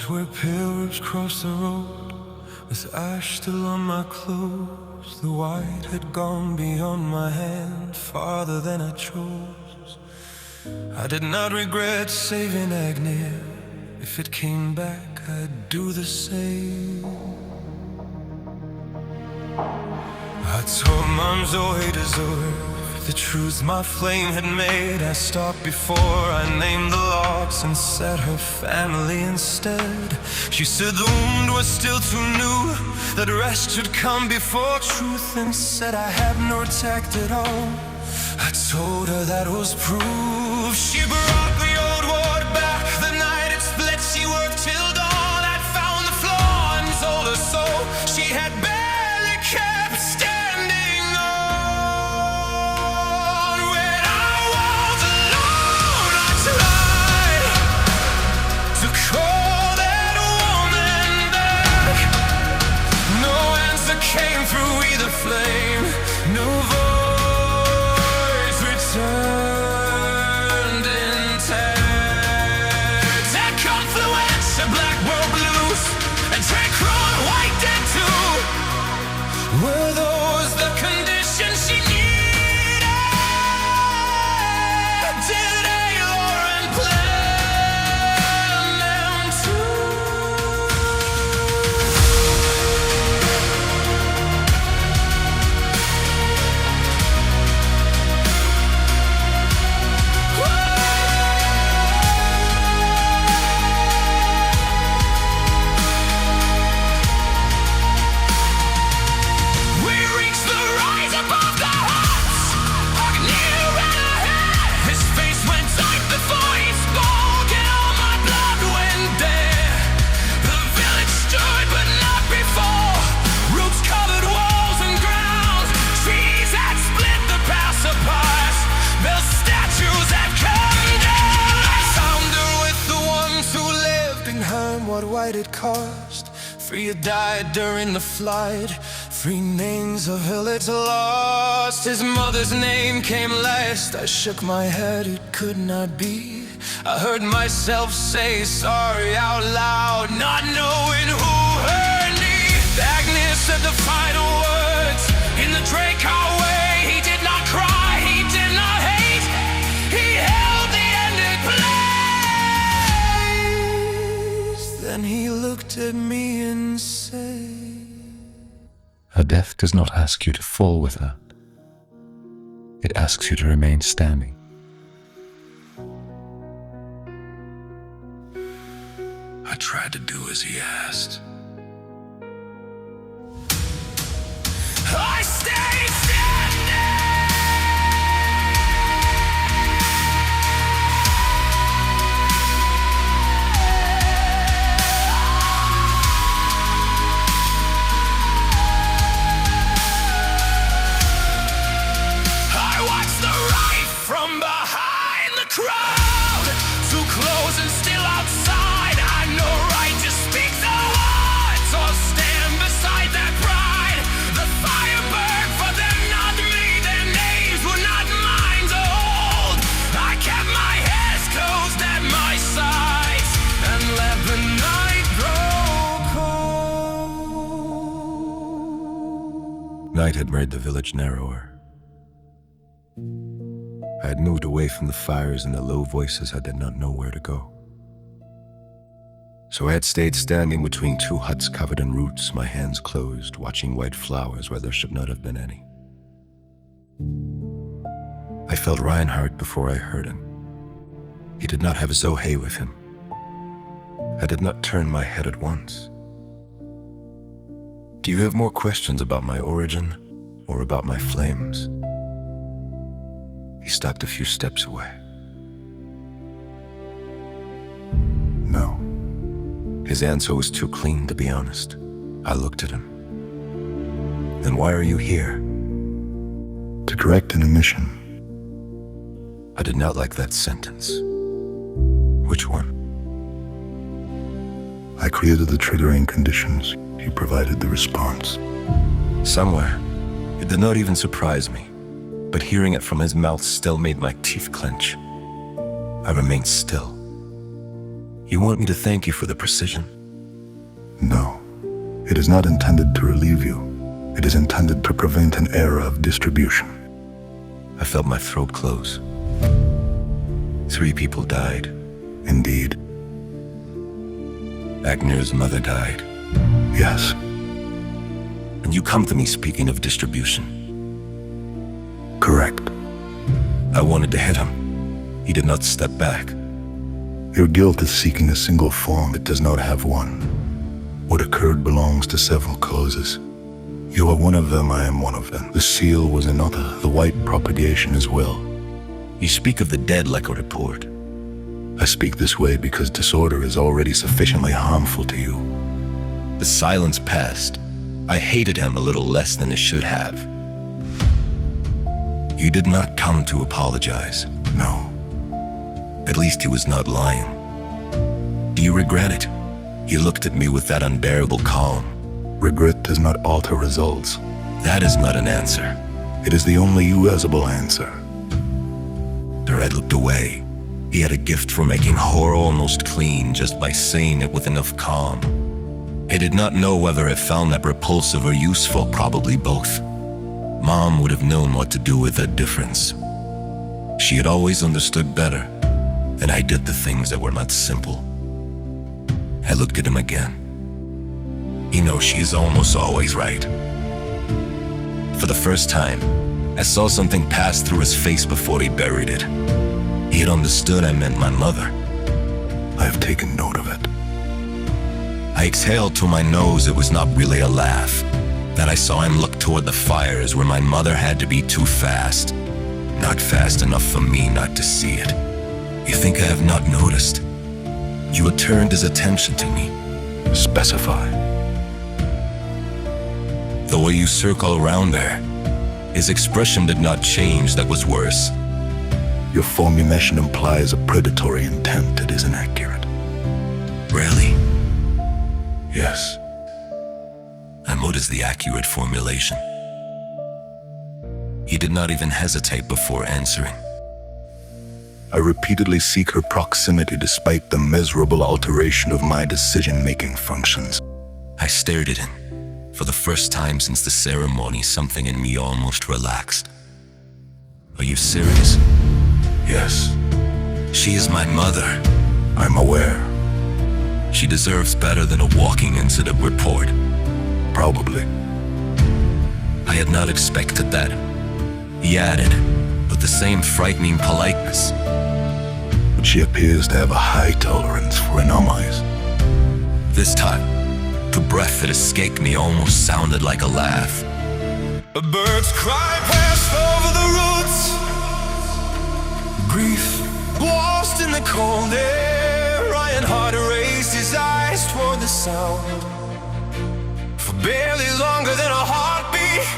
where pilgrims cross the road, with ash still on my clothes. The white had gone beyond my hand, farther than I chose. I did not regret saving Agnew. If it came back, I'd do the same. I told Mom Zoe deserved the truth my flame had made. I stopped before I named the loss and said her family instead. She said the wound was still too new, that rest should come before truth, and said I had no tact at all. I told her that was proof. She brought the old ward back the night it split. She worked till dawn. I'd found the flaw and told her so. She had barely kept standing on. When I was alone, I tried to call that woman back. No answer came through either flame. No voice returned intact. That confluence of black world blues and Tranquil white dead too. Were those the conditions she needed? Did Lauren plan them too? We reached the rise above the huts. Agnew ran ahead. His face went tight before he spoke, and all my blood went there. The village stood, but not before. Roots covered walls and ground. Trees had split the paths apart. Their statues had come down. I found her with the ones who lived and heard what white it cost. Three had died during the flight. 3 names a village lost. His mother's name came last. I shook my head, it could not be. I heard myself say sorry out loud, not knowing who heard me. Agnes said the final words in the Draco way. He did not cry, he did not hate. He held the ended place. Then he looked at me and said, Her death does not ask you to fall with her. It asks you to remain standing. I tried to do as he asked. I stayed standing. I watched the right from behind the crowd, too close and still outside. I had no right to speak the words or stand beside that pride. The fire burned for them, not me. Their names were not mine to hold. I kept my hands closed at my sides and let the night grow cold. Night had made the village narrower. I had moved away from the fires and the low voices. I did not know where to go. So I had stayed standing between 2 huts covered in roots, my hands closed, watching white flowers where there should not have been any. I felt Reinhardt before I heard him. He did not have Zoe with him. I did not turn my head at once. Do you have more questions about my origin or about my flames? He stopped a few steps away. No. His answer was too clean, to be honest. I looked at him. Then why are you here? To direct an mission. I did not like that sentence. Which one? I created the triggering conditions. You provided the response. Somewhere. It did not even surprise me. But hearing it from his mouth still made my teeth clench. I remained still. You want me to thank you for the precision? No. It is not intended to relieve you. It is intended to prevent an era of distribution. I felt my throat close. 3 people died. Indeed. Agnir's mother died. Yes. And you come to me speaking of distribution. Correct. I wanted to hit him. He did not step back. Your guilt is seeking a single form. It does not have one. What occurred belongs to several causes. You are one of them, I am one of them. The seal was another, the white propagation as well. You speak of the dead like a report. I speak this way because disorder is already sufficiently harmful to you. The silence passed. I hated him a little less than I should have. You did not come to apologize. No. At least he was not lying. Do you regret it? He looked at me with that unbearable calm. Regret does not alter results. That is not an answer. It is the only usable answer. The red looked away. He had a gift for making horror almost clean just by saying it with enough calm. I did not know whether I found that repulsive or useful, probably both. Mom would have known what to do with that difference. She had always understood better, and I did the things that were not simple. I looked at him again. You know, she is almost always right. For the first time, I saw something pass through his face before he buried it. He had understood I meant my mother. I have taken note of it. I exhaled to my nose. It was not really a laugh. Then I saw him look toward the fires where my mother had to be too fast. Not fast enough for me not to see it. You think I have not noticed? You had turned his attention to me. Specify. The way you circle around there. His expression did not change, that was worse. Your formulation implies a predatory intent. It is inaccurate. Really? Yes. And what is the accurate formulation? He did not even hesitate before answering. I repeatedly seek her proximity despite the miserable alteration of my decision-making functions. I stared at him. For the first time since the ceremony, something in me almost relaxed. Are you serious? Yes. She is my mother. I'm aware. She deserves better than a walking incident report. Probably. I had not expected that. He added, with the same frightening politeness. But she appears to have a high tolerance for anomalies. This time, the breath that escaped me almost sounded like a laugh. A bird's cry passed over the roots. Grief lost in the cold air. Reinhardt raised his eyes toward the sound. For barely longer than a heartbeat.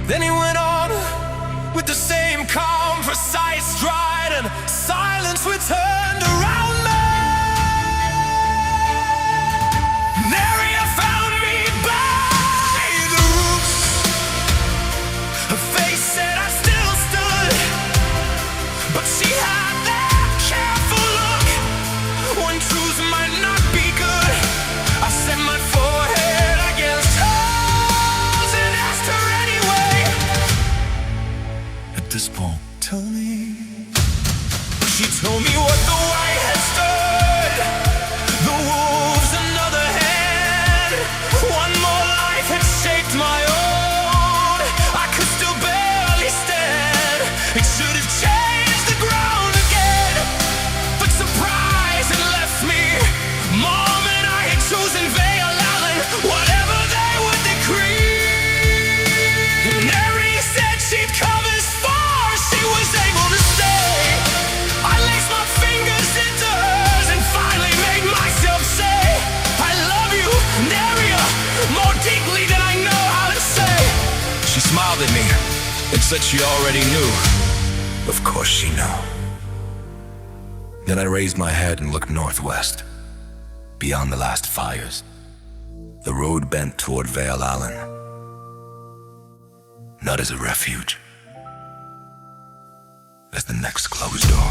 Then he went on with the same calm, precise stride, and silence returned around me. There he found me by the roots. Her face said I still stood, but she had that careful look when truth might not be good. I set my forehead against hers and asked her anyway. At this point, Tell me. She told me what the white had stood. The wolves, another hand. One more life had shaped my own. I could still barely stand. It should have changed the ground again, but surprise had left me. Mom and I had chosen Vaelwyn, whatever they would decree. And Nati said she'd come as far as she was able to stay. I laced my fingers into hers and finally made myself say, I love you, Nati, more deeply than I know how to say. She smiled at me and said she already knew. of course she knew. Then I raised my head and looked northwest, beyond the last fires. The road bent toward Vaelwyn, not as a refuge, as the next closed door.